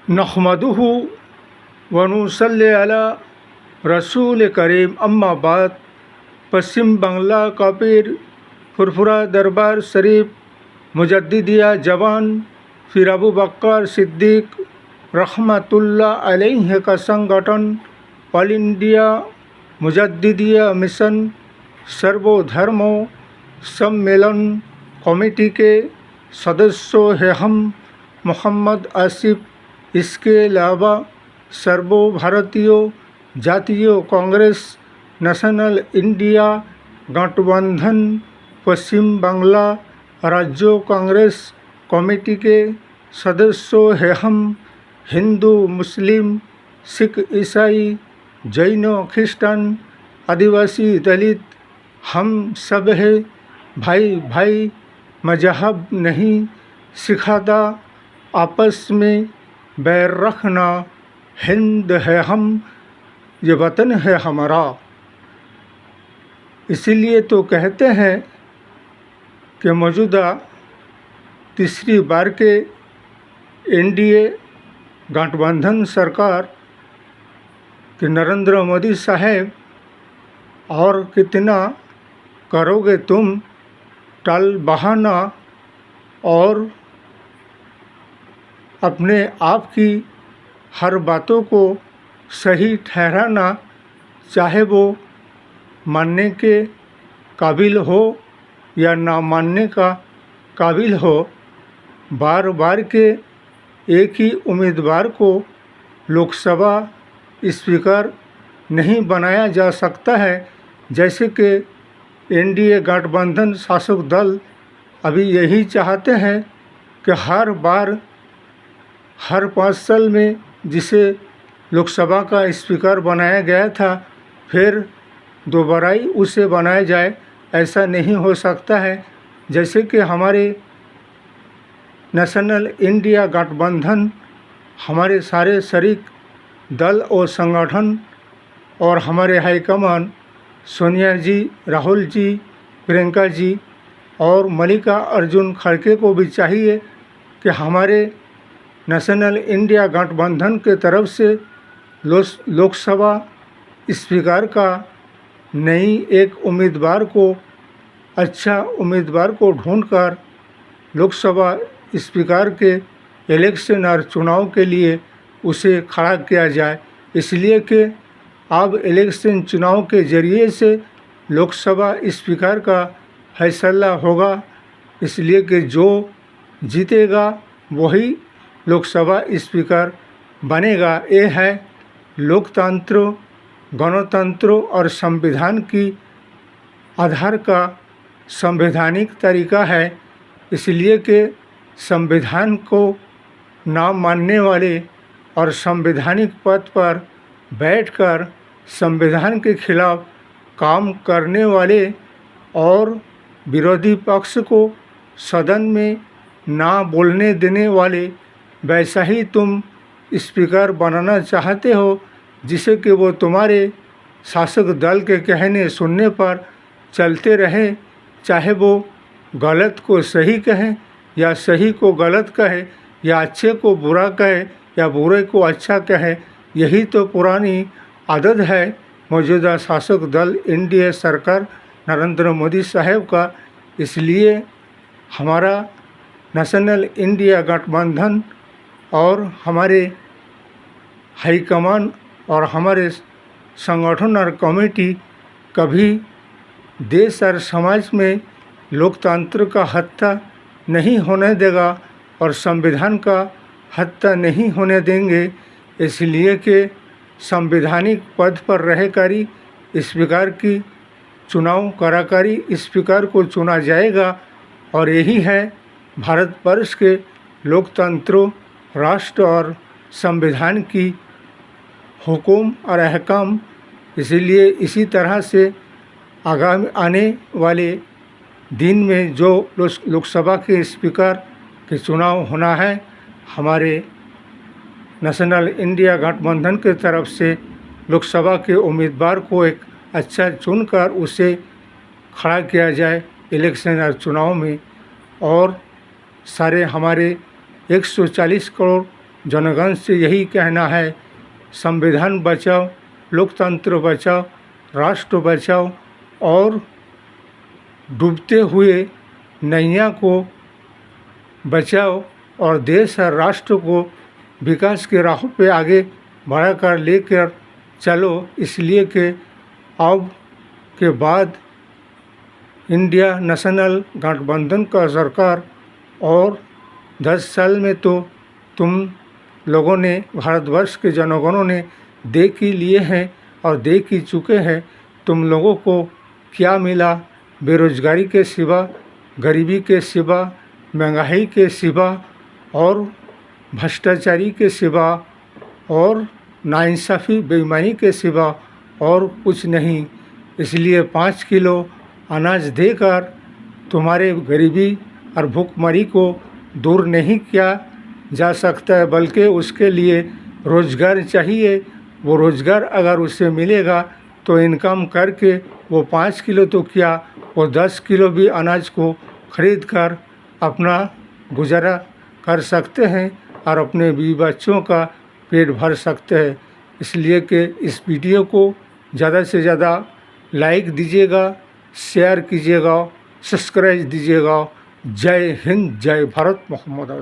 नहमदुहु व नुसल्ली अला रसूल करीम अम्मा बाद। पश्चिम बांग्ला का पीर फुरफुरा दरबार शरीफ मुजद्दिदिया जवान फिर अबू बकर सिद्दीक रहमतुल्लाह अलैह का संगठन ऑल इंडिया मुजद्दिदिया मिशन सर्वधर्मों सम्मेलन कमेटी के सदस्यों हैं हम मोहम्मद आसिफ। इसके अलावा सर्व भारतीय जातीय कांग्रेस नेशनल इंडिया गठबंधन पश्चिम बांग्ला राज्य कांग्रेस कमेटी के सदस्यों हैं हम हिंदू मुस्लिम सिख ईसाई जैन ख्रिस्टान आदिवासी दलित हम सब है भाई भाई। मजहब नहीं सिखाता आपस में बैर रखना। हिंद है हम ये वतन है हमारा। इसीलिए तो कहते हैं कि मौजूदा तीसरी बार के एनडीए गठबंधन सरकार कि नरेंद्र मोदी साहब और कितना करोगे तुम टाल बहाना और अपने आप की हर बातों को सही ठहराना, चाहे वो मानने के काबिल हो या ना मानने का काबिल हो। बार बार के एक ही उम्मीदवार को लोकसभा स्पीकर नहीं बनाया जा सकता है। जैसे कि एनडीए गठबंधन शासक दल अभी यही चाहते हैं कि हर बार हर 5 साल में जिसे लोकसभा का स्पीकर बनाया गया था फिर दोबारा ही उसे बनाया जाए, ऐसा नहीं हो सकता है। जैसे कि हमारे नेशनल इंडिया गठबंधन हमारे सारे शरीक दल और संगठन और हमारे हाईकमान सोनिया जी, राहुल जी, प्रियंका जी और मल्लिका अर्जुन खड़गे को भी चाहिए कि हमारे नेशनल इंडिया गठबंधन के तरफ से लोकसभा स्पीकर का नई एक उम्मीदवार को अच्छा उम्मीदवार को ढूंढकर लोकसभा स्पीकर के इलेक्शन और चुनाव के लिए उसे खड़ा किया जाए। इसलिए कि अब इलेक्शन चुनाव के ज़रिए से लोकसभा स्पीकर का फैसला होगा। इसलिए कि जो जीतेगा वही लोकसभा स्पीकर बनेगा। ये है लोकतंत्र, गणतंत्र और संविधान की आधार का संवैधानिक तरीका है। इसलिए कि संविधान को ना मानने वाले और संवैधानिक पद पर बैठकर संविधान के खिलाफ काम करने वाले और विरोधी पक्ष को सदन में ना बोलने देने वाले, वैसा ही तुम स्पीकर बनाना चाहते हो जिसे कि वो तुम्हारे शासक दल के कहने सुनने पर चलते रहें, चाहे वो गलत को सही कहें या सही को गलत कहे या अच्छे को बुरा कहे या बुरे को अच्छा कहे। यही तो पुरानी आदत है मौजूदा शासक दल एनडीए सरकार नरेंद्र मोदी साहब का। इसलिए हमारा नेशनल इंडिया गठबंधन और हमारे हाईकमान और हमारे संगठन और कमेटी कभी देश और समाज में लोकतंत्र का हत्या नहीं होने देगा और संविधान का हत्या नहीं होने देंगे। इसलिए कि संवैधानिक पद पर रहकर स्पीकर की चुनाव कराकर स्पीकर को चुना जाएगा। और यही है भारतवर्ष के लोकतंत्र, राष्ट्र और संविधान की हुकुम और अहकाम। इसीलिए इसी तरह से आगामी आने वाले दिन में जो लोकसभा के स्पीकर के चुनाव होना है, हमारे नेशनल इंडिया गठबंधन के तरफ से लोकसभा के उम्मीदवार को एक अच्छा चुनकर उसे खड़ा किया जाए इलेक्शन और चुनाव में। और सारे हमारे 140 करोड़ जनगण से यही कहना है, संविधान बचाओ, लोकतंत्र बचाओ, राष्ट्र बचाओ और डूबते हुए नैया को बचाओ और देश और राष्ट्र को विकास के राह पे आगे बढ़ाकर लेकर चलो। इसलिए कि अब के बाद इंडिया नेशनल गठबंधन का सरकार और 10 साल में तो तुम लोगों ने, भारतवर्ष के जनगणों ने देख ही लिए हैं और देख ही चुके हैं तुम लोगों को क्या मिला। बेरोजगारी के सिवा, गरीबी के सिवा, महंगाई के सिवा और भ्रष्टाचारी के सिवा और नाइंसाफ़ी बेईमानी के सिवा और कुछ नहीं। इसलिए 5 किलो अनाज देकर तुम्हारे गरीबी और भूखमरी को दूर नहीं किया जा सकता है, बल्कि उसके लिए रोज़गार चाहिए। वो रोज़गार अगर उससे मिलेगा तो इनकम करके वो 5 किलो तो क्या, वो 10 किलो भी अनाज को खरीद कर अपना गुजारा कर सकते हैं और अपने बीवी बच्चों का पेट भर सकते हैं। इसलिए कि इस वीडियो को ज़्यादा से ज़्यादा लाइक दीजिएगा, शेयर कीजिएगा, सब्सक्राइब दीजिएगा। जय हिंद, जय भारत, मोहम्मद।